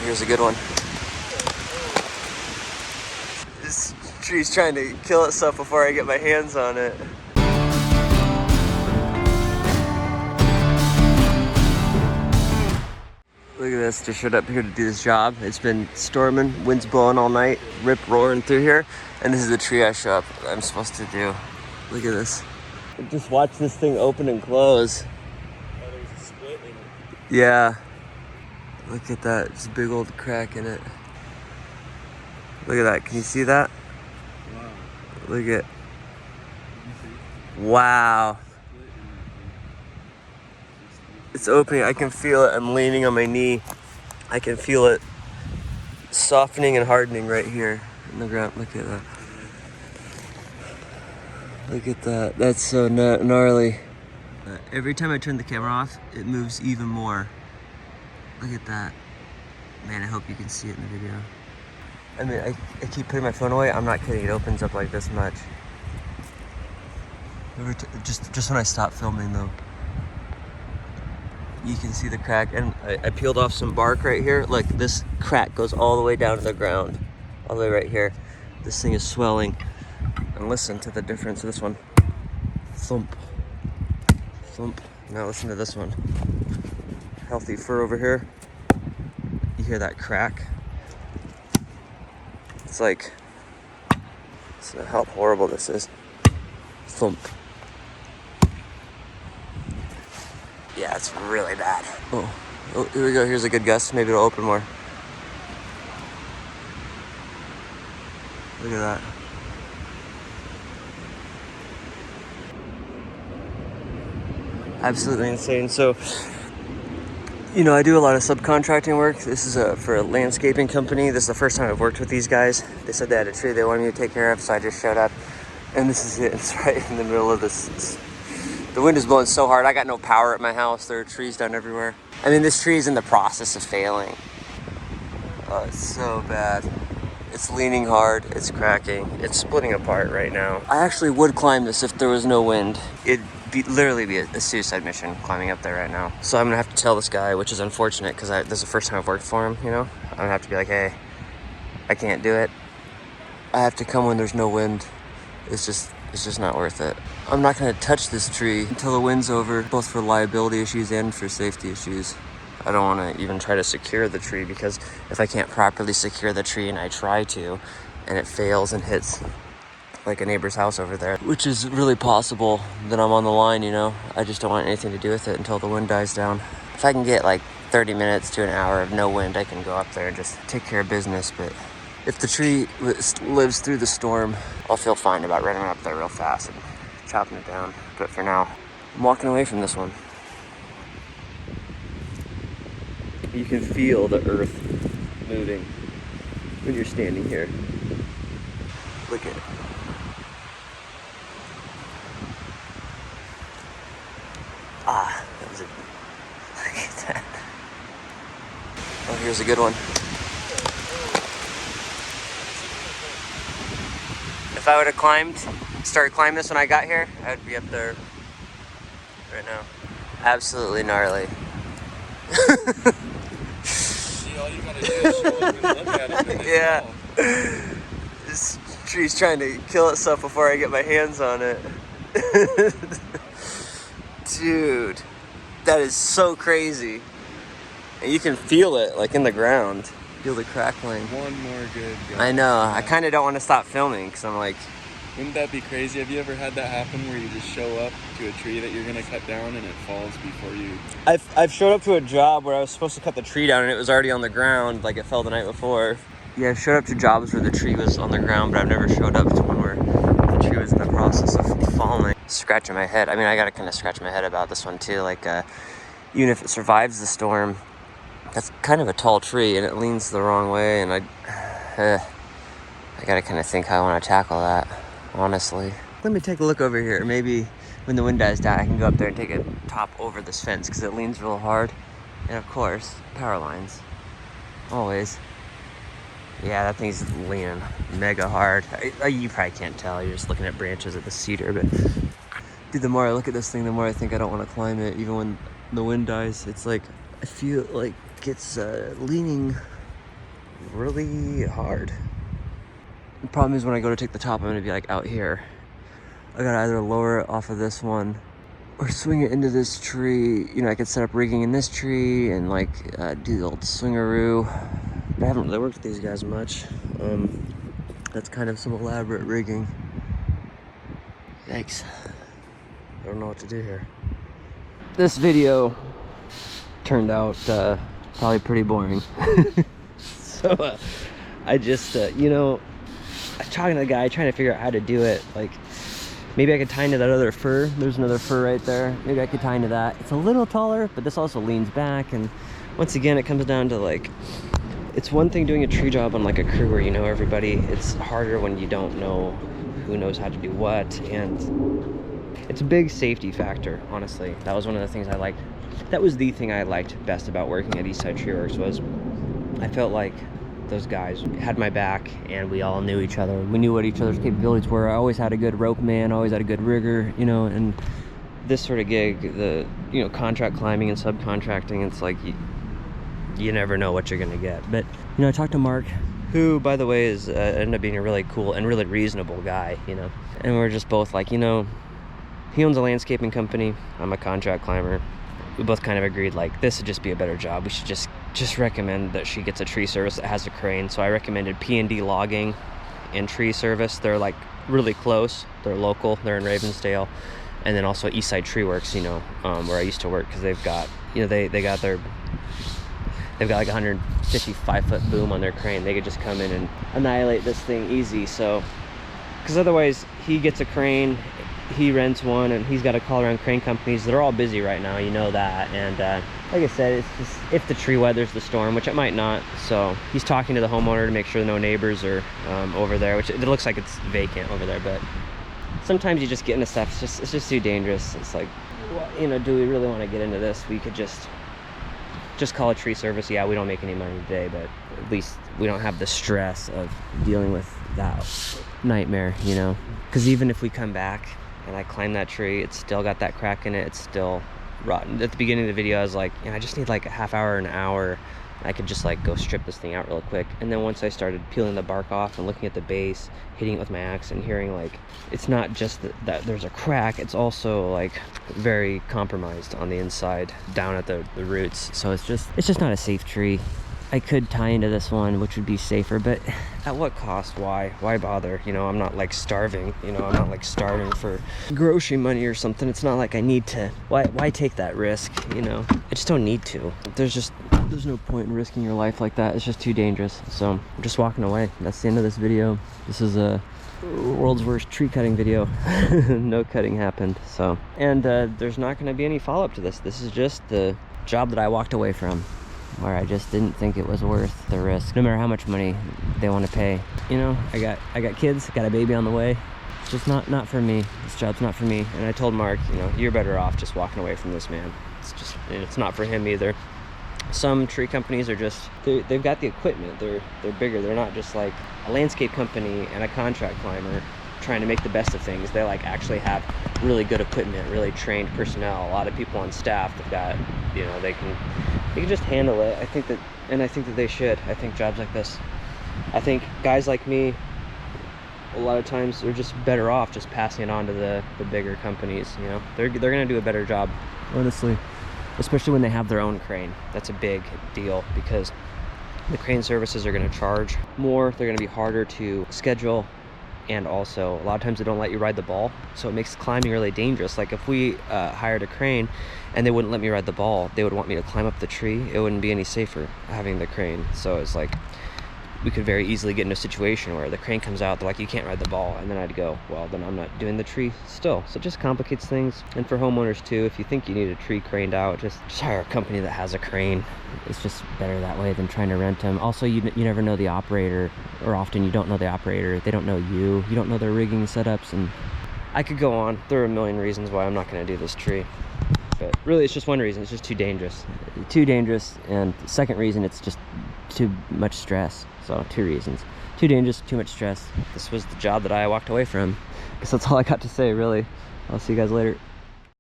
here's a good one. This tree's trying to kill itself before I get my hands on it. Look at this, just showed up here to do this job. It's been storming, wind's blowing all night, rip roaring through here, and this is the tree I show up that I'm supposed to do. Look at this. Just watch this thing open and close. Oh, there's a split in it. Yeah. Look at that, it's a big old crack in it. Look at that, can you see that? Wow. Look at, wow. It's opening, I can feel it, I'm leaning on my knee. I can feel it softening and hardening right here in the ground. Look at that. Look at that, that's so gnarly. Every time I turn the camera off, it moves even more. Look at that. Man, I hope you can see it in the video. I mean, I keep putting my phone away. I'm not kidding, it opens up like this much. Just when I stop filming though. You can see the crack, and I peeled off some bark right here. Look, this crack goes all the way down to the ground. All the way right here. This thing is swelling. And listen to the difference of this one. Thump. Thump. Now listen to this one. Healthy fir over here. You hear that crack? It's like, so how horrible this is. Thump. Yeah, it's really bad. Oh, here we go. Here's a good gust. Maybe it'll open more. Look at that. Absolutely insane. So, you know, I do a lot of subcontracting work. This is for a landscaping company. This is the first time I've worked with these guys. They said they had a tree they wanted me to take care of, so I just showed up. And this is it. It's right in the middle of this. The wind is blowing so hard. I got no power at my house. There are trees down everywhere. I mean, this tree is in the process of failing. Oh, it's so bad. It's leaning hard. It's cracking. It's splitting apart right now. I actually would climb this if there was no wind. It'd literally be a suicide mission climbing up there right now. So I'm gonna have to tell this guy, which is unfortunate because this is the first time I've worked for him, you know? I'm gonna have to be like, hey, I can't do it. I have to come when there's no wind. It's just not worth it. I'm not gonna touch this tree until the wind's over, both for liability issues and for safety issues. I don't wanna even try to secure the tree because if I can't properly secure the tree and I try to, and it fails and hits like a neighbor's house over there, which is really possible, then I'm on the line, you know? I just don't want anything to do with it until the wind dies down. If I can get like 30 minutes to an hour of no wind, I can go up there and just take care of business, but if the tree lives through the storm, I'll feel fine about running up there real fast and chopping it down. But for now, I'm walking away from this one. You can feel the earth moving when you're standing here. Look at it. Ah, that was a, look at that. Oh, here's a good one. If I would have started climbing this when I got here, I would be up there right now. Absolutely gnarly. See, all you gotta do is show up and look at it. Yeah. This tree's trying to kill itself before I get my hands on it. Dude, that is so crazy. And you can feel it like in the ground. Feel the crackling. One more good guy. I know. I kind of don't want to stop filming because I'm like, wouldn't that be crazy? Have you ever had that happen where you just show up to a tree that you're gonna cut down and it falls before you? I've showed up to a job where I was supposed to cut the tree down and it was already on the ground, like it fell the night before. Yeah, I've showed up to jobs where the tree was on the ground, but I've never showed up to one where the tree was in the process of falling. Scratching my head. I mean, I gotta kind of scratch my head about this one too. Like, even if it survives the storm, that's kind of a tall tree and it leans the wrong way, and I gotta kind of think how I want to tackle that, honestly. Let me take a look over here. Maybe when the wind dies down, I can go up there and take a top over this fence because it leans real hard. And of course, power lines. Always. Yeah, that thing's leaning mega hard. You probably can't tell. You're just looking at branches of the cedar, but dude, the more I look at this thing, the more I think I don't want to climb it. Even when the wind dies, it's like I feel like it's leaning really hard. The problem is when I go to take the top, I'm gonna be like out here. I gotta either lower it off of this one or swing it into this tree. You know, I could set up rigging in this tree and like do the old swingaroo. But I haven't really worked with these guys much. That's kind of some elaborate rigging. Yikes. I don't know what to do here. This video turned out probably pretty boring. So I just, you know, I was talking to the guy trying to figure out how to do it. Like, maybe I could tie into that other fir. There's another fir right there. Maybe I could tie into that. It's a little taller, but this also leans back. And once again, it comes down to like, it's one thing doing a tree job on like a crew where you know everybody. It's harder when you don't know who knows how to do what. And it's a big safety factor, honestly. That was one of the things I liked. That was the thing I liked best about working at Eastside Tree Works, was I felt like those guys had my back and we all knew each other. We knew what each other's capabilities were. I always had a good rope man, always had a good rigger, you know. And this sort of gig, the, you know, contract climbing and subcontracting, it's like you never know what you're gonna get. But, you know, I talked to Mark, who, by the way, is ended up being a really cool and really reasonable guy, you know. And we're just both like, you know, he owns a landscaping company, I'm a contract climber. We both kind of agreed like this would just be a better job. We should just recommend that she gets a tree service that has a crane. So I recommended P&D Logging and Tree Service. They're like really close. They're local. They're in Ravensdale. And then also Eastside Tree Works, you know, where I used to work, because they've got, you know, they've got like a 155-foot boom on their crane. They could just come in and annihilate this thing easy. So, because otherwise he gets a crane, he rents one, and he's got to call around crane companies. They're all busy right now, you know that. And like I said, it's just if the tree weathers the storm, which it might not. So he's talking to the homeowner to make sure no neighbors are over there, which it looks like it's vacant over there. But sometimes you just get into stuff, it's just too dangerous. It's like, well, you know, do we really want to get into this? We could just call a tree service. Yeah, we don't make any money today, but at least we don't have the stress of dealing with that nightmare, you know. Because even if we come back and I climb that tree, it's still got that crack in it, it's still rotten. At the beginning of the video, I was like, you know, I just need like a half hour, an hour. I could just like go strip this thing out real quick. And then once I started peeling the bark off and looking at the base, hitting it with my axe and hearing like, it's not just that there's a crack, it's also like very compromised on the inside down at the roots. So it's just not a safe tree. I could tie into this one, which would be safer, but at what cost? Why bother? You know, I'm not like starving, you know, I'm not like starving for grocery money or something. It's not like I need to. Why take that risk? You know, I just don't need to. There's no point in risking your life like that. It's just too dangerous. So I'm just walking away. That's the end of this video. This is a world's worst tree cutting video. No cutting happened. So, and there's not going to be any follow-up to this. This is just the job that I walked away from, where I just didn't think it was worth the risk, no matter how much money they want to pay. You know, I got kids, got a baby on the way. It's just not for me. This job's not for me. And I told Mark, you know, you're better off just walking away from this, man. It's not for him either. Some tree companies are just, they've got the equipment. They're bigger. They're not just like a landscape company and a contract climber trying to make the best of things. They like actually have really good equipment, really trained personnel, a lot of people on staff that got, you know, they can just handle it. I think that they should. I think jobs like this, I think guys like me, a lot of times they're just better off just passing it on to the bigger companies. You know, they're gonna do a better job, honestly, especially when they have their own crane. That's a big deal, because the crane services are going to charge more. They're going to be harder to schedule, and also a lot of times they don't let you ride the ball, so it makes climbing really dangerous. Like if we hired a crane and they wouldn't let me ride the ball, they would want me to climb up the tree. It wouldn't be any safer having the crane. So it's like we could very easily get in a situation where the crane comes out, they're like, you can't ride the ball, and then I'd go, well, then I'm not doing the tree still. So it just complicates things. And for homeowners too, if you think you need a tree craned out, just hire a company that has a crane. It's just better that way than trying to rent them. Also, you never know the operator, or often you don't know the operator. They don't know you don't know their rigging setups. And I could go on. There are a million reasons why I'm not going to do this tree, but really it's just one reason. It's just too dangerous. And the second reason, it's just too much stress. So 2 reasons: too dangerous, too much stress. This was the job that I walked away from. I guess that's all I got to say, really. I'll see you guys later.